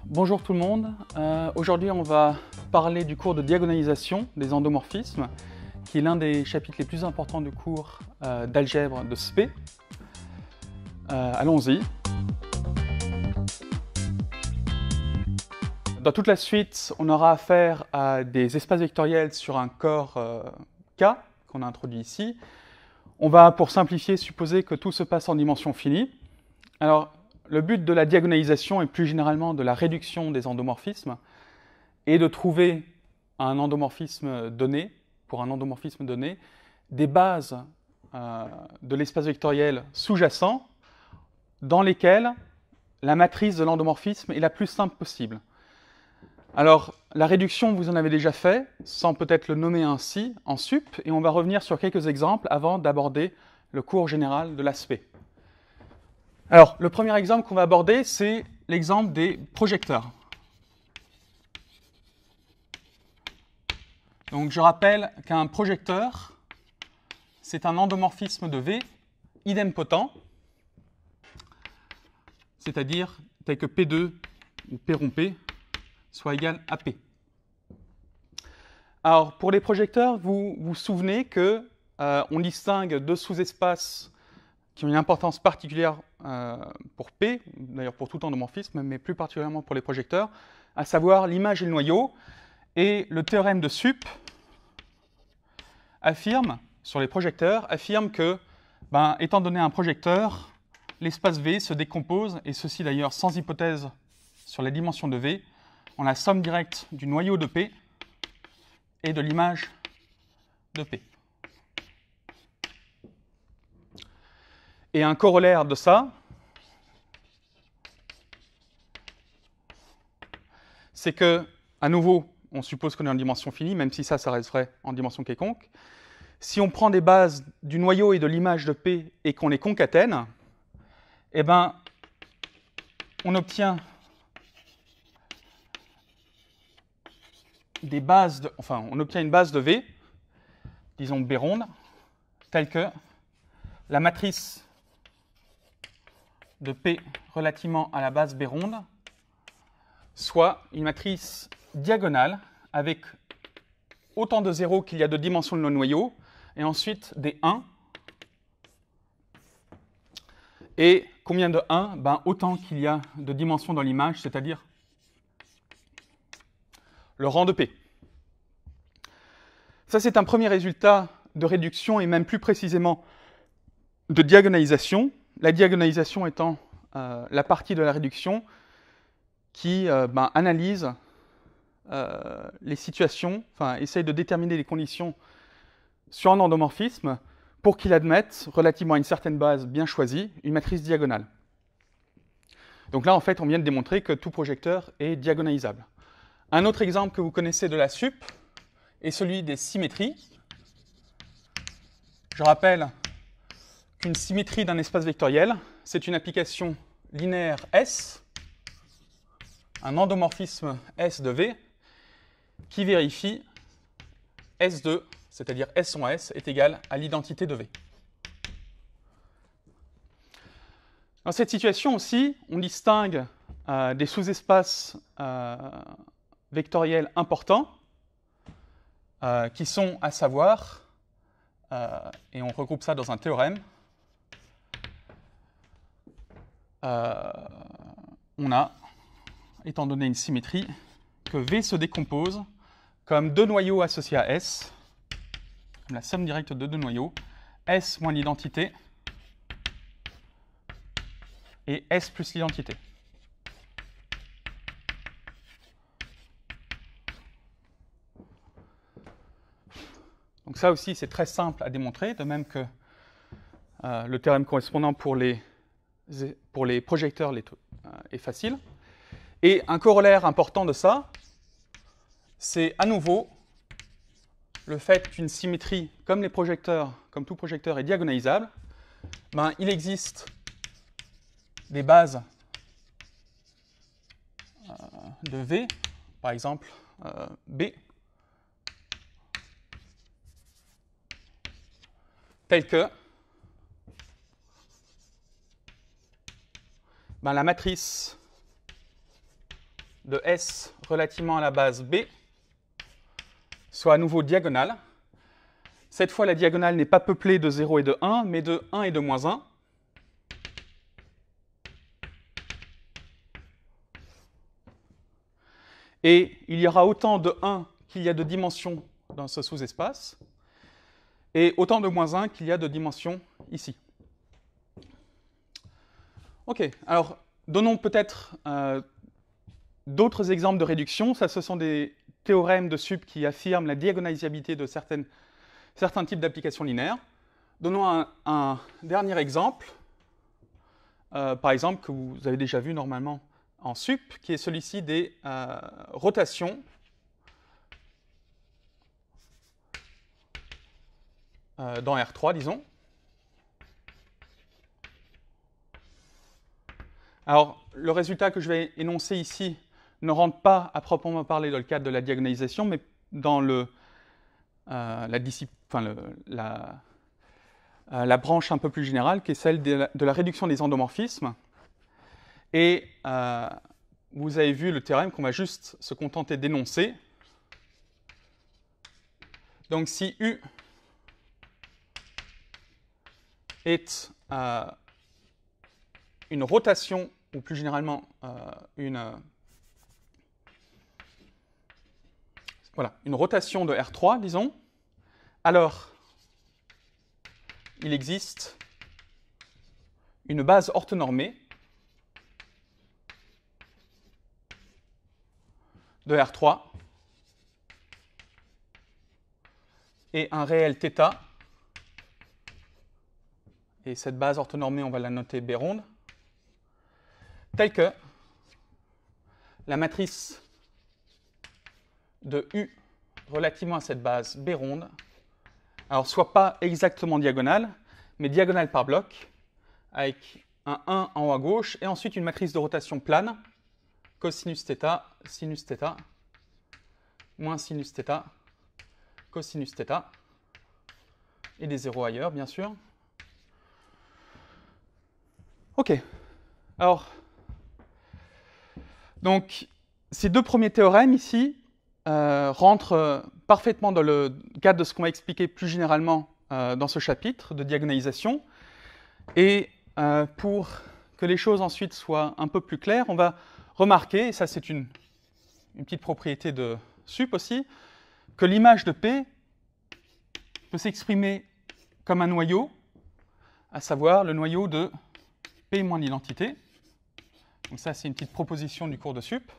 Bonjour tout le monde, aujourd'hui on va parler du cours de diagonalisation des endomorphismes, qui est l'un des chapitres les plus importants du cours d'algèbre de SPE. Allons-y. Dans toute la suite, on aura affaire à des espaces vectoriels sur un corps K, qu'on a introduit ici. On va, pour simplifier, supposer que tout se passe en dimension finie. Alors, le but de la diagonalisation et plus généralement de la réduction des endomorphismes est de trouver un endomorphisme donné, pour un endomorphisme donné, des bases de l'espace vectoriel sous-jacent dans lesquelles la matrice de l'endomorphisme est la plus simple possible. Alors, la réduction, vous en avez déjà fait, sans peut-être le nommer ainsi, en sup, et on va revenir sur quelques exemples avant d'aborder le cours général de l'aspect. Alors, le premier exemple qu'on va aborder, c'est l'exemple des projecteurs. Donc, je rappelle qu'un projecteur, c'est un endomorphisme de V idempotent, c'est-à-dire tel que P2 ou P rond P soit égal à P. Alors, pour les projecteurs, vous vous souvenez qu'on distingue deux sous-espaces qui ont une importance particulière pour P, d'ailleurs pour tout endomorphisme, mais plus particulièrement pour les projecteurs, à savoir l'image et le noyau. Et le théorème de Sup affirme, sur les projecteurs, affirme que, étant donné un projecteur, l'espace V se décompose, et ceci d'ailleurs sans hypothèse sur la dimension de V, en la somme directe du noyau de P et de l'image de P. Et un corollaire de ça, c'est que, à nouveau, on suppose qu'on est en dimension finie, même si ça reste vrai en dimension quelconque. Si on prend des bases du noyau et de l'image de P et qu'on les concatène, eh ben, on obtient on obtient une base de V, disons B ronde, telle que la matrice de P relativement à la base B ronde soit une matrice diagonale avec autant de zéros qu'il y a de dimensions de nos noyaux, et ensuite des 1. Et combien de 1 ? Autant qu'il y a de dimensions dans l'image, c'est-à-dire le rang de P. Ça, c'est un premier résultat de réduction, et même plus précisément de diagonalisation. La diagonalisation étant la partie de la réduction qui analyse les situations, essaye de déterminer les conditions sur un endomorphisme pour qu'il admette, relativement à une certaine base bien choisie, une matrice diagonale. Donc là, en fait, on vient de démontrer que tout projecteur est diagonalisable. Un autre exemple que vous connaissez de la sup est celui des symétries. Je rappelle qu'une symétrie d'un espace vectoriel, c'est une application linéaire S, un endomorphisme S de V, qui vérifie S2, c'est-à-dire S en S, est égal à l'identité de V. Dans cette situation aussi, on distingue des sous-espaces vectoriels importants, qui sont à savoir, et on regroupe ça dans un théorème, on a, étant donné une symétrie, que V se décompose comme deux noyaux associés à S, comme la somme directe de deux noyaux, S moins l'identité et S plus l'identité. Donc ça aussi, c'est très simple à démontrer, de même que le théorème correspondant pour les projecteurs est facile. Et un corollaire important de ça, c'est à nouveau le fait qu'une symétrie, comme les projecteurs, comme tout projecteur est diagonalisable, il existe des bases de V, par exemple B, telles que la matrice de S relativement à la base B soit à nouveau diagonale. Cette fois, la diagonale n'est pas peuplée de 0 et de 1, mais de 1 et de moins 1. Et il y aura autant de 1 qu'il y a de dimensions dans ce sous-espace, et autant de moins 1 qu'il y a de dimensions ici. Ok, alors donnons peut-être d'autres exemples de réduction. Ça, ce sont des théorèmes de sup qui affirment la diagonalisabilité de certains types d'applications linéaires. Donnons un dernier exemple, par exemple, que vous avez déjà vu normalement en sup, qui est celui-ci des rotations dans R3, disons. Alors, le résultat que je vais énoncer ici ne rentre pas à proprement parler dans le cadre de la diagonalisation, mais dans la branche un peu plus générale, qui est celle de la réduction des endomorphismes. Et vous avez vu le théorème qu'on va juste se contenter d'énoncer. Donc si U est une rotation, ou plus généralement une rotation de R3, disons, alors il existe une base orthonormée de R3 et un réel θ, et cette base orthonormée, on va la noter B ronde, telle que la matrice de U relativement à cette base B ronde, alors soit pas exactement diagonale, mais diagonale par bloc, avec un 1 en haut à gauche, et ensuite une matrice de rotation plane, cosinus θ, sinus θ, moins sinus θ, cosinus θ, et des zéros ailleurs, bien sûr. Ok, alors, donc, ces deux premiers théorèmes ici rentrent parfaitement dans le cadre de ce qu'on va expliquer plus généralement dans ce chapitre de diagonalisation. Et pour que les choses ensuite soient un peu plus claires, on va remarquer, et ça c'est une petite propriété de sup aussi, que l'image de P peut s'exprimer comme un noyau, à savoir le noyau de P moins l'identité. Donc ça, c'est une petite proposition du cours de sup.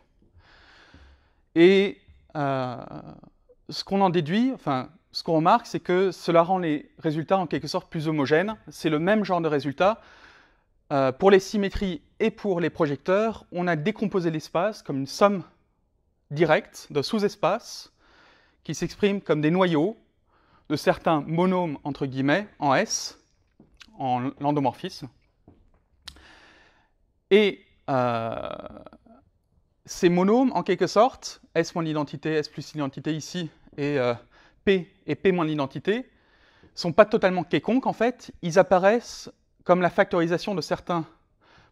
Et ce qu'on en déduit, enfin, ce qu'on remarque, c'est que cela rend les résultats en quelque sorte plus homogènes. C'est le même genre de résultat. Pour les symétries et pour les projecteurs, on a décomposé l'espace comme une somme directe de sous-espaces qui s'expriment comme des noyaux de certains monômes, entre guillemets, en S, en l'endomorphisme. Et ces monômes, en quelque sorte, S moins l'identité, S plus l'identité ici, et P moins l'identité, ne sont pas totalement quelconques, en fait. Ils apparaissent comme la factorisation de certains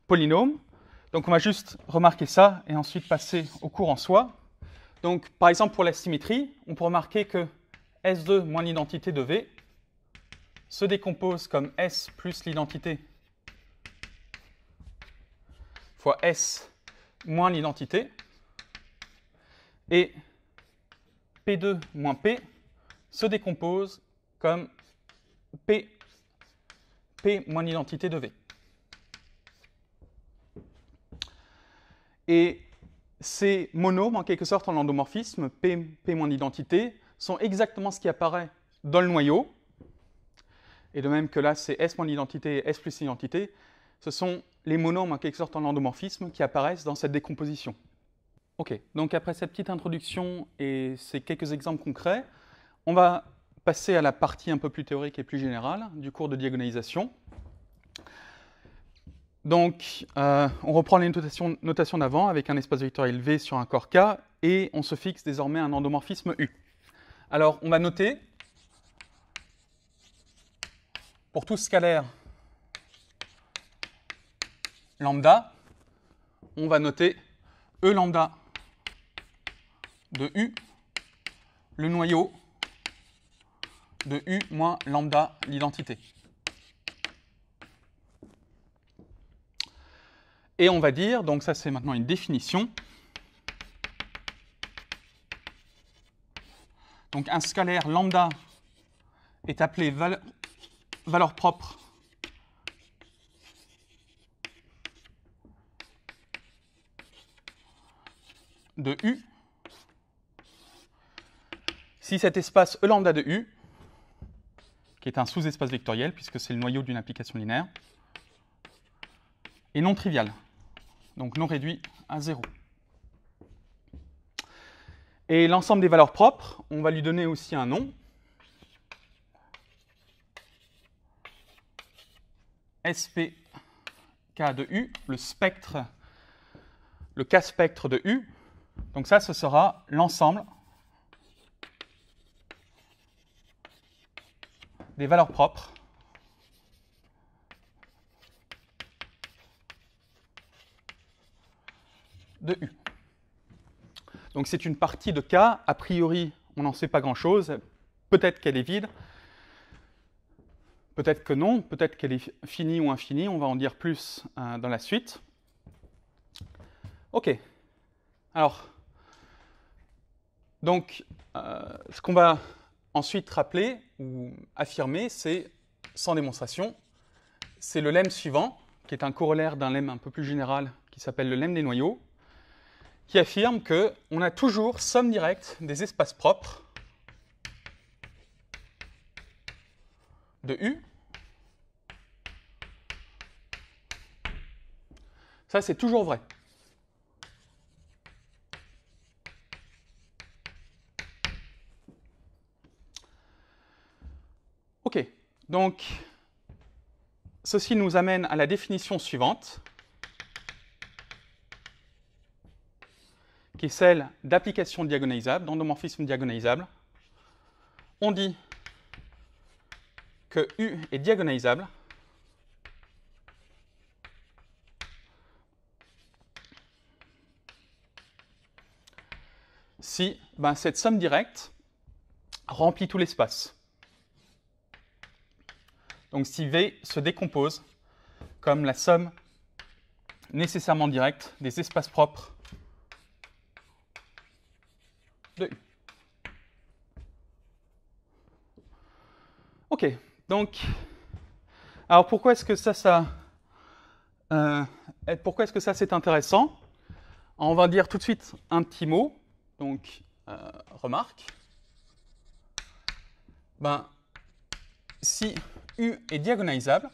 polynômes. Donc on va juste remarquer ça, et ensuite passer au cours en soi. Donc, par exemple, pour la symétrie, on peut remarquer que S2 moins l'identité de V se décompose comme S plus l'identité fois S moins l'identité, et P2 moins P se décompose comme P moins l'identité de V. Et ces monômes, en quelque sorte, en endomorphisme, P moins l'identité, sont exactement ce qui apparaît dans le noyau. Et de même que là, c'est S moins l'identité et S plus l'identité, ce sont les monômes, en quelque sorte, en endomorphisme qui apparaissent dans cette décomposition. Ok, donc après cette petite introduction et ces quelques exemples concrets, on va passer à la partie un peu plus théorique et plus générale du cours de diagonalisation. Donc, on reprend les notations d'avant avec un espace vectoriel V sur un corps K, et on se fixe désormais un endomorphisme U. Alors, on va noter, pour tout scalaire lambda, on va noter E lambda de U, le noyau de U moins lambda l'identité. Et on va dire, donc ça c'est maintenant une définition, donc un scalaire lambda est appelé valeur propre de U si cet espace E lambda de U, qui est un sous-espace vectoriel puisque c'est le noyau d'une application linéaire, est non trivial, donc non réduit à 0. Et l'ensemble des valeurs propres, on va lui donner aussi un nom. SPK de U, le spectre, le K-spectre de U. Donc ça, ce sera l'ensemble des valeurs propres de U. Donc c'est une partie de K, a priori on n'en sait pas grand-chose, peut-être qu'elle est vide, peut-être que non, peut-être qu'elle est finie ou infinie, on va en dire plus dans la suite. Ok, alors, donc ce qu'on va ensuite rappeler ou affirmer, c'est, sans démonstration, c'est le lemme suivant, qui est un corollaire d'un lemme un peu plus général qui s'appelle le lemme des noyaux, qui affirme qu'on a toujours somme directe des espaces propres de U. Ça, c'est toujours vrai. Ok, donc ceci nous amène à la définition suivante, qui est celle d'application diagonalisable, d'endomorphisme diagonalisable. On dit que U est diagonalisable si cette somme directe remplit tout l'espace. Donc si V se décompose comme la somme nécessairement directe des espaces propres de U. Ok, donc, alors pourquoi est-ce que pourquoi est-ce que ça c'est intéressant? On va dire tout de suite un petit mot, donc remarque. Si U est diagonalisable,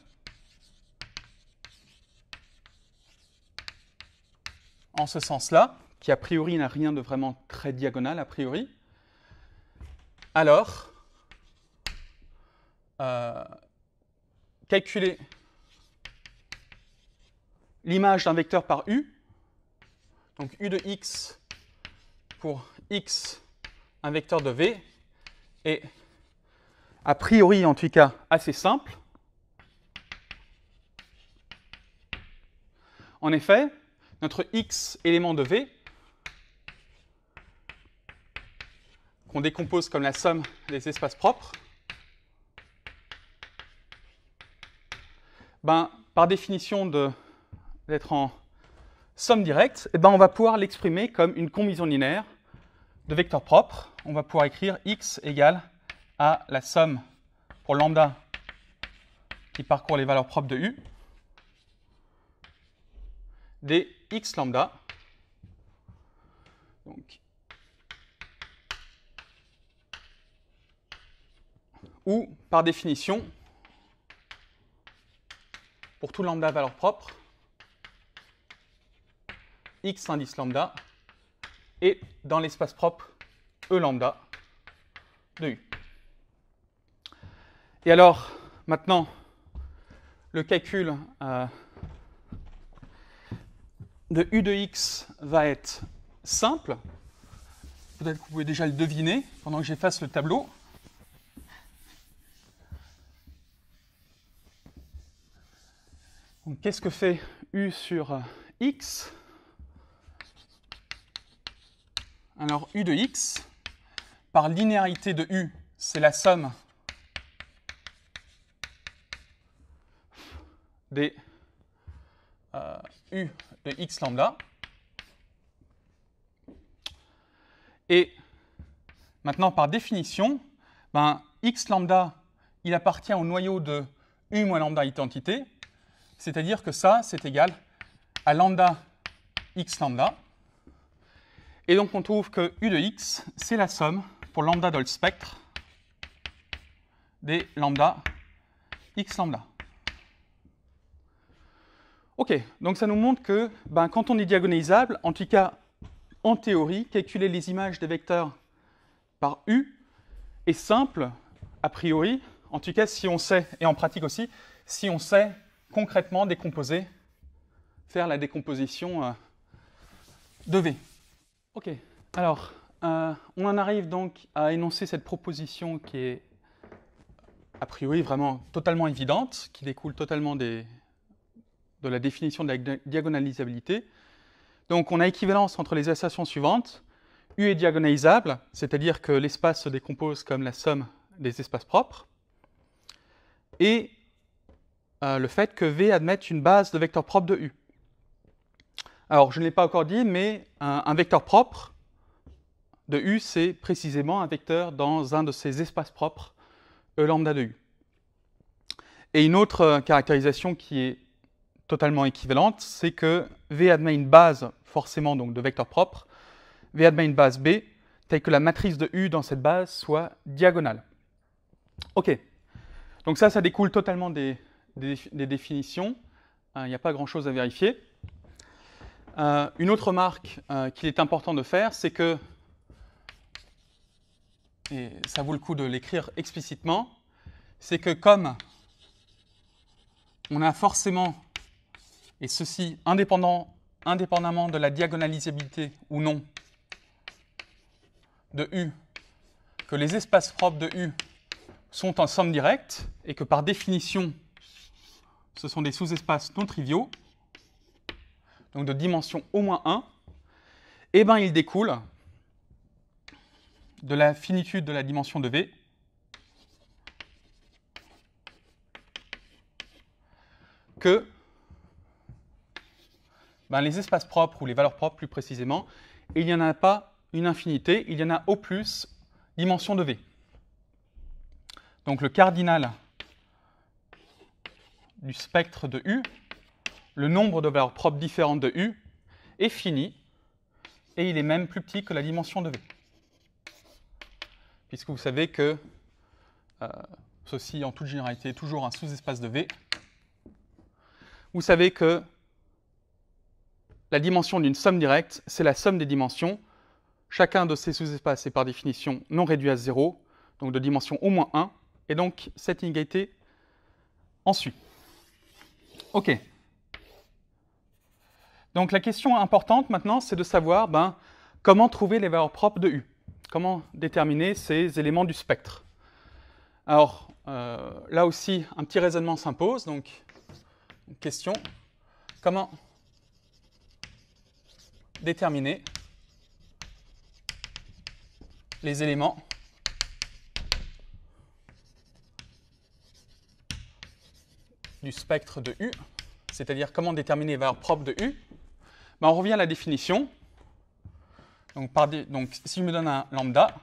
en ce sens-là, qui a priori n'a rien de vraiment très diagonal a priori, alors calculer l'image d'un vecteur par U, donc U de x pour x, un vecteur de V, est a priori en tout cas assez simple. En effet, notre x élément de V, qu'on décompose comme la somme des espaces propres, par définition d'être en somme directe, on va pouvoir l'exprimer comme une combinaison linéaire de vecteurs propres. On va pouvoir écrire x égale à la somme pour lambda qui parcourt les valeurs propres de U des x lambda. Donc, ou, par définition, pour tout lambda valeur propre, x indice lambda est dans l'espace propre E lambda de U. Et alors, maintenant, le calcul de U de x va être simple. Peut-être que vous pouvez déjà le deviner pendant que j'efface le tableau. Donc, qu'est-ce que fait U sur x? Alors U de x, par linéarité de U, c'est la somme des U de x lambda. Et maintenant, par définition, ben, x lambda, il appartient au noyau de U moins lambda identité, c'est-à-dire que ça, c'est égal à lambda x lambda. Et donc, on trouve que U de x, c'est la somme pour lambda dans le spectre des lambda x lambda. OK, donc ça nous montre que ben, quand on est diagonalisable, en tout cas, en théorie, calculer les images des vecteurs par U est simple, a priori, en tout cas si on sait, et en pratique aussi, si on sait concrètement décomposer, faire la décomposition de V. OK, alors, on en arrive donc à énoncer cette proposition qui est, a priori, vraiment totalement évidente, qui découle totalement de la définition de la diagonalisabilité. Donc, on a équivalence entre les assertions suivantes. U est diagonalisable, c'est-à-dire que l'espace se décompose comme la somme des espaces propres, et le fait que V admette une base de vecteurs propres de U. Alors, je ne l'ai pas encore dit, mais un vecteur propre de U, c'est précisément un vecteur dans un de ces espaces propres E lambda de U. Et une autre caractérisation qui est totalement équivalente, c'est que V admet une base, forcément donc de vecteurs propres, V admet une base B, telle que la matrice de U dans cette base soit diagonale. OK. Donc ça découle totalement des définitions. Il n'y a pas grand-chose à vérifier. Une autre remarque qu'il est important de faire, c'est que, et ça vaut le coup de l'écrire explicitement, c'est que comme on a forcément, et ceci indépendamment de la diagonalisabilité ou non de U, que les espaces propres de U sont en somme directe, et que par définition, ce sont des sous-espaces non triviaux, donc de dimension au moins 1, et bien il découle de la finitude de la dimension de V que ben, les espaces propres, ou les valeurs propres plus précisément, il n'y en a pas une infinité, il y en a au plus dimension de V. Donc le cardinal du spectre de U, le nombre de valeurs propres différentes de U, est fini, et il est même plus petit que la dimension de V. Puisque vous savez que ceci, en toute généralité, est toujours un sous-espace de V. Vous savez que la dimension d'une somme directe, c'est la somme des dimensions. Chacun de ces sous-espaces est par définition non réduit à 0, donc de dimension au moins 1, et donc cette inégalité en suit. OK. Donc la question importante maintenant, c'est de savoir comment trouver les valeurs propres de U. Comment déterminer ces éléments du spectre. Alors, là aussi, un petit raisonnement s'impose. Donc, une question, comment déterminer les éléments du spectre de U, c'est-à-dire comment déterminer les valeurs propres de U. On revient à la définition. Donc, si je me donne un lambda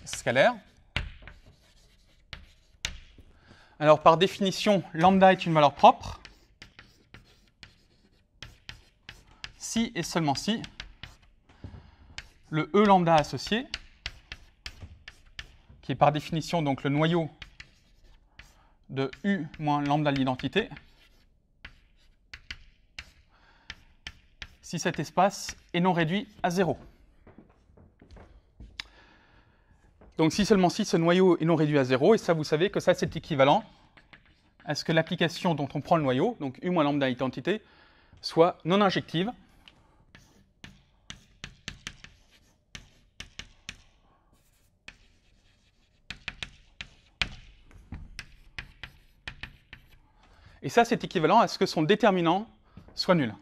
scalaire, alors par définition, lambda est une valeur propre si et seulement si le E lambda associé, qui est par définition donc le noyau de U moins lambda de l'identité, si cet espace est non réduit à 0. Donc si seulement si ce noyau est non réduit à 0, et ça vous savez que ça c'est équivalent à ce que l'application dont on prend le noyau, donc U moins lambda identité, soit non injective. Et ça c'est équivalent à ce que son déterminant soit nul.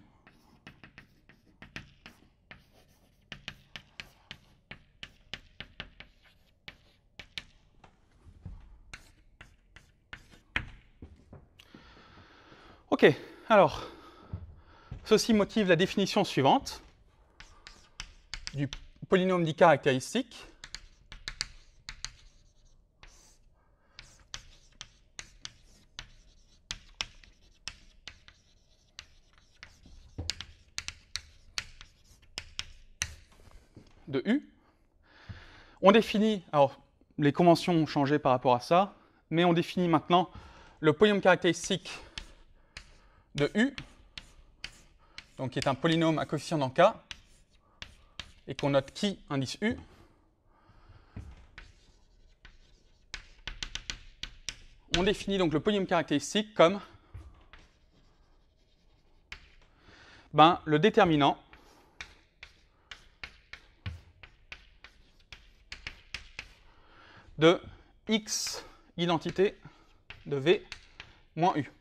Ok, alors, ceci motive la définition suivante du polynôme dit caractéristique. De U. On définit, alors les conventions ont changé par rapport à ça, mais on définit maintenant le polynôme caractéristique de U, donc qui est un polynôme à coefficient dans K, et qu'on note qui indice U. On définit donc le polynôme caractéristique comme le déterminant de X identité de V moins U.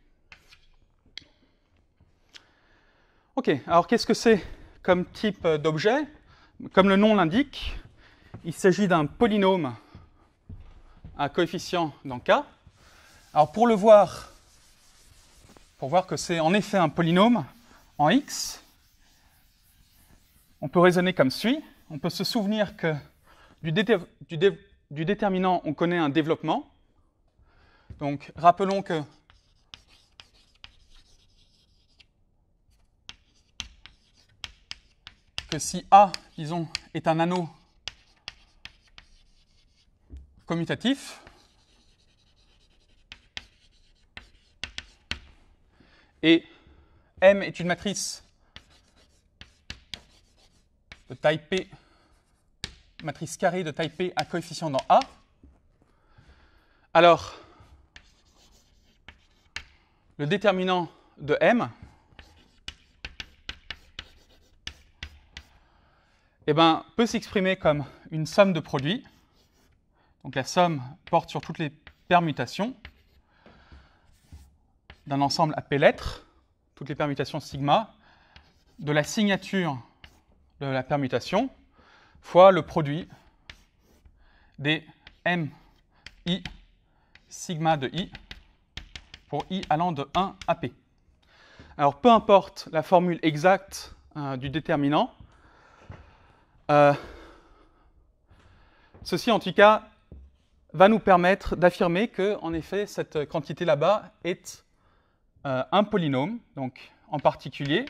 Ok, alors qu'est-ce que c'est comme type d'objet? Comme le nom l'indique, il s'agit d'un polynôme à coefficient dans K. Alors pour voir que c'est en effet un polynôme en X, on peut raisonner comme suit. On peut se souvenir que du déterminant, on connaît un développement. Donc, rappelons que si A, disons, est un anneau commutatif, et M est une matrice de taille P, matrice carrée de taille P à coefficient dans A, alors le déterminant de M peut s'exprimer comme une somme de produits. Donc la somme porte sur toutes les permutations d'un ensemble à P lettres, toutes les permutations sigma, de la signature de la permutation, fois le produit des MI sigma de I pour I allant de 1 à P. Alors peu importe la formule exacte du déterminant, ceci en tout cas va nous permettre d'affirmer que, en effet, cette quantité là-bas est un polynôme, donc en particulier